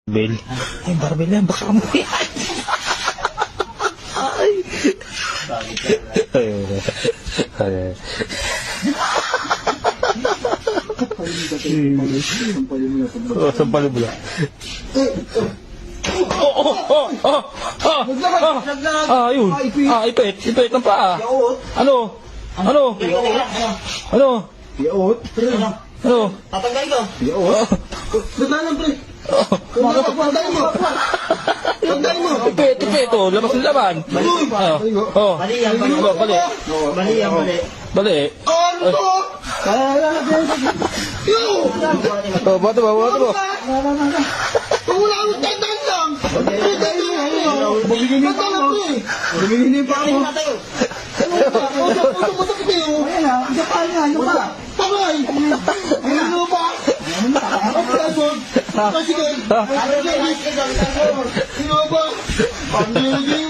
Bel. Ay, barbell yan. Baka mo yan. Ay. Ay. Oh, sampalin mo lang. Ayun. Ipit ang paa. Ano? Ano? Ano? Yaot. Ano? Tatanggalin ko. Yaot. Tandaan pre. Tandaan mo. Tandaan mo. Ipit. Oh, labas ng laman. Oh. Mali yan, mali. Bali. Mali yan, mali. Bali. Ano to? Yo! Oh, bato ba? Wala akong tandaan lang. Tandaan mo. Bumigyan niyo pa ako. Bumigyan niyo pa ako. Tumatak kayo. Ayan na. Kapal nga. Yung pa. Pangay. Ano ba? Kasi sino ba? Pangay.